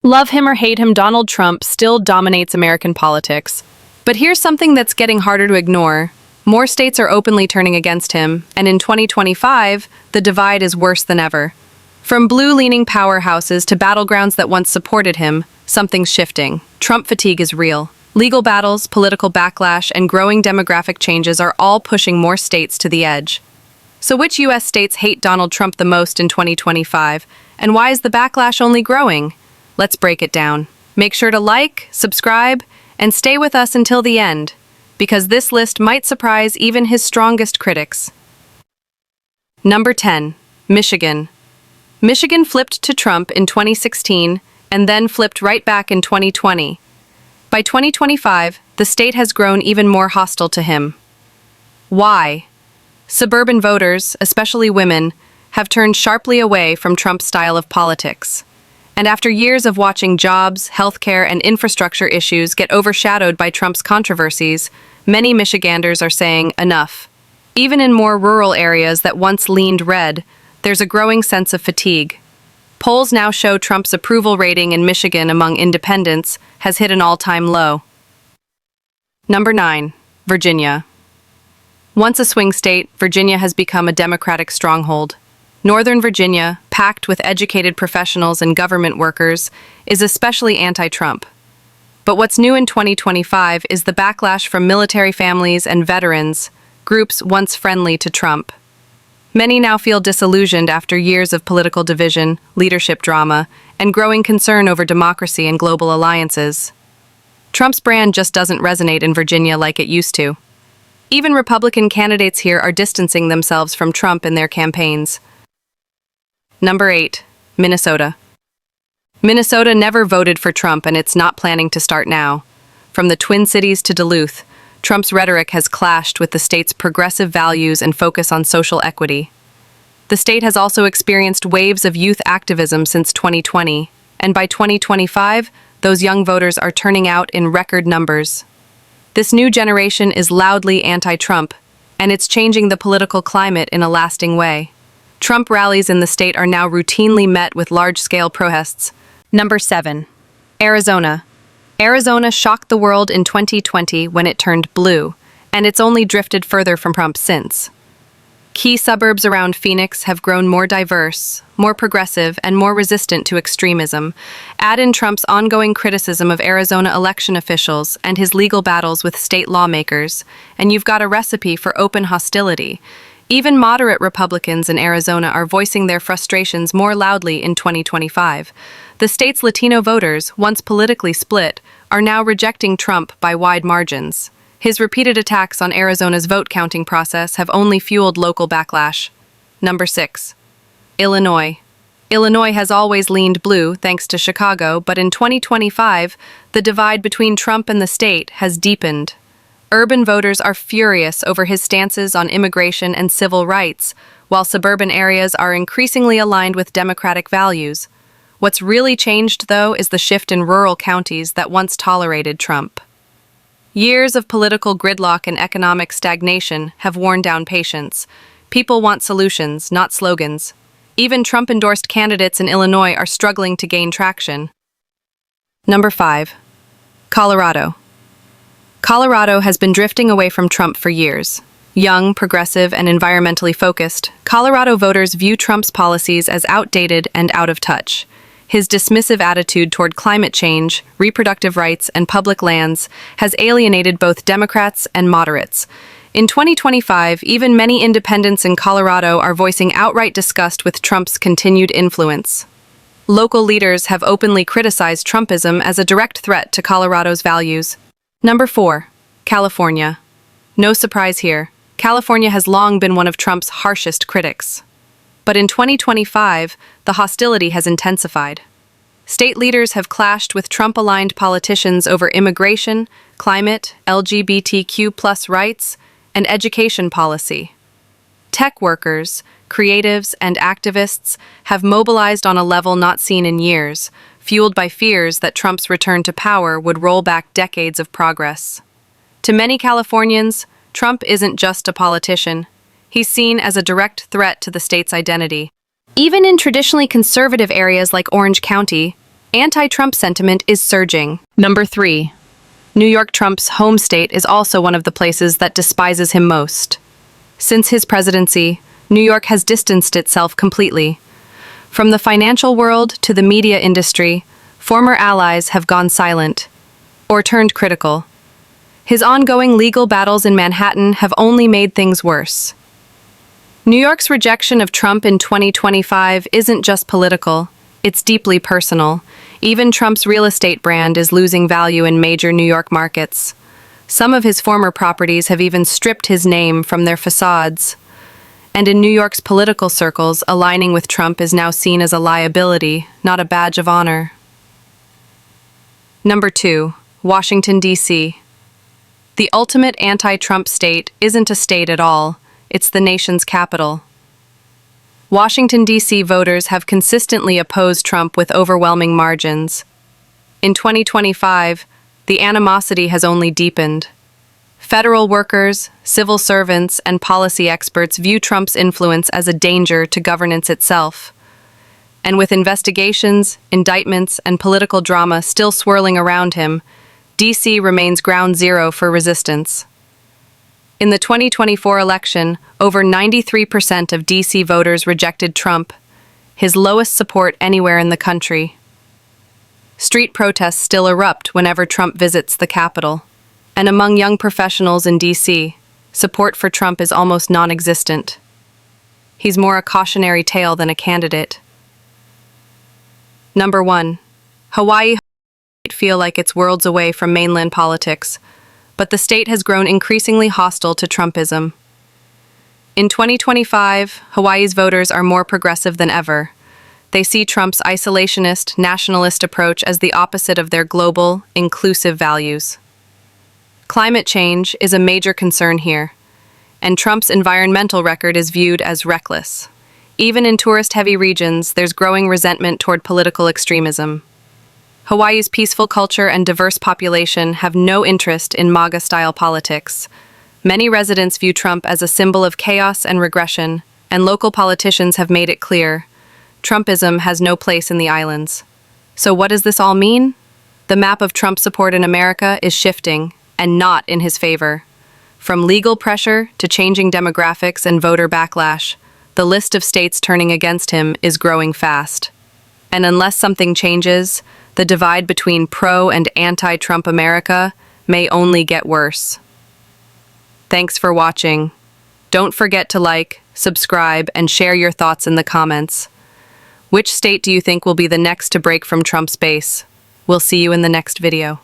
Love him or hate him, Donald Trump still dominates American politics. But here's something that's getting harder to ignore. More states are openly turning against him, and in 2025, the divide is worse than ever. From blue-leaning powerhouses to battlegrounds that once supported him, something's shifting. Trump fatigue is real. Legal battles, political backlash, and growing demographic changes are all pushing more states to the edge. So which U.S. states hate Donald Trump the most in 2025, and why is the backlash only growing? Let's break it down. Make sure to like, subscribe, and stay with us until the end, because this list might surprise even his strongest critics. Number 10. Michigan. Michigan flipped to Trump in 2016 and then flipped right back in 2020. By 2025, the state has grown even more hostile to him. Why? Suburban voters, especially women, have turned sharply away from Trump's style of politics. And after years of watching jobs, healthcare, and infrastructure issues get overshadowed by Trump's controversies, many Michiganders are saying enough. Even in more rural areas that once leaned red, there's a growing sense of fatigue. Polls now show Trump's approval rating in Michigan among independents has hit an all-time low. Number 9. Virginia. Once a swing state, Virginia has become a Democratic stronghold. Northern Virginia, packed with educated professionals and government workers, is especially anti-Trump. But what's new in 2025 is the backlash from military families and veterans, groups once friendly to Trump. Many now feel disillusioned after years of political division, leadership drama, and growing concern over democracy and global alliances. Trump's brand just doesn't resonate in Virginia like it used to. Even Republican candidates here are distancing themselves from Trump in their campaigns. Number 8. Minnesota. Minnesota never voted for Trump, and it's not planning to start now. From the Twin Cities to Duluth, Trump's rhetoric has clashed with the state's progressive values and focus on social equity. The state has also experienced waves of youth activism since 2020, and by 2025, those young voters are turning out in record numbers. This new generation is loudly anti-Trump, and it's changing the political climate in a lasting way. Trump rallies in the state are now routinely met with large-scale protests. Number 7. Arizona. Arizona shocked the world in 2020 when it turned blue, and it's only drifted further from Trump since. Key suburbs around Phoenix have grown more diverse, more progressive, and more resistant to extremism. Add in Trump's ongoing criticism of Arizona election officials and his legal battles with state lawmakers, and you've got a recipe for open hostility. Even moderate Republicans in Arizona are voicing their frustrations more loudly in 2025. The state's Latino voters, once politically split, are now rejecting Trump by wide margins. His repeated attacks on Arizona's vote-counting process have only fueled local backlash. Number 6. Illinois. Illinois has always leaned blue thanks to Chicago, but in 2025, the divide between Trump and the state has deepened. Urban voters are furious over his stances on immigration and civil rights, while suburban areas are increasingly aligned with democratic values. What's really changed, though, is the shift in rural counties that once tolerated Trump. Years of political gridlock and economic stagnation have worn down patience. People want solutions, not slogans. Even Trump-endorsed candidates in Illinois are struggling to gain traction. Number 5. Colorado. Colorado has been drifting away from Trump for years. Young, progressive, and environmentally focused, Colorado voters view Trump's policies as outdated and out of touch. His dismissive attitude toward climate change, reproductive rights, and public lands has alienated both Democrats and moderates. In 2025, even many independents in Colorado are voicing outright disgust with Trump's continued influence. Local leaders have openly criticized Trumpism as a direct threat to Colorado's values. Number 4. California. No surprise here. California has long been one of Trump's harshest critics. But in 2025, the hostility has intensified. State leaders have clashed with Trump-aligned politicians over immigration, climate, LGBTQ+ rights, and education policy. Tech workers, creatives, and activists have mobilized on a level not seen in years, fueled by fears that Trump's return to power would roll back decades of progress. To many Californians, Trump isn't just a politician. He's seen as a direct threat to the state's identity. Even in traditionally conservative areas like Orange County, Anti-Trump sentiment is surging. Number 3. New York. Trump's home state is also one of the places that despises him most. Since his presidency, New York has distanced itself completely. From the financial world to the media industry, former allies have gone silent or turned critical. His ongoing legal battles in Manhattan have only made things worse. New York's rejection of Trump in 2025 isn't just political, it's deeply personal. Even Trump's real estate brand is losing value in major New York markets. Some of his former properties have even stripped his name from their facades. And in New York's political circles, aligning with Trump is now seen as a liability, not a badge of honor. Number 2. Washington, D.C. The ultimate anti-Trump state isn't a state at all, it's the nation's capital. Washington, D.C. voters have consistently opposed Trump with overwhelming margins. In 2025, the animosity has only deepened. Federal workers, civil servants, and policy experts view Trump's influence as a danger to governance itself. And with investigations, indictments, and political drama still swirling around him, D.C. remains ground zero for resistance. In the 2024 election, over 93% of D.C. voters rejected Trump, his lowest support anywhere in the country. Street protests still erupt whenever Trump visits the Capitol. And among young professionals in D.C., support for Trump is almost non-existent. He's more a cautionary tale than a candidate. Number 1. Hawaii might feel like it's worlds away from mainland politics, but the state has grown increasingly hostile to Trumpism. In 2025, Hawaii's voters are more progressive than ever. They see Trump's isolationist, nationalist approach as the opposite of their global, inclusive values. Climate change is a major concern here, and Trump's environmental record is viewed as reckless. Even in tourist-heavy regions, there's growing resentment toward political extremism. Hawaii's peaceful culture and diverse population have no interest in MAGA-style politics. Many residents view Trump as a symbol of chaos and regression, and local politicians have made it clear Trumpism has no place in the islands. So what does this all mean? The map of Trump support in America is shifting, and not in his favor. From legal pressure to changing demographics and voter backlash, the list of states turning against him is growing fast. And unless something changes, the divide between pro- and anti-Trump America may only get worse. Thanks for watching. Don't forget to like, subscribe, and share your thoughts in the comments. Which state do you think will be the next to break from Trump's base? We'll see you in the next video.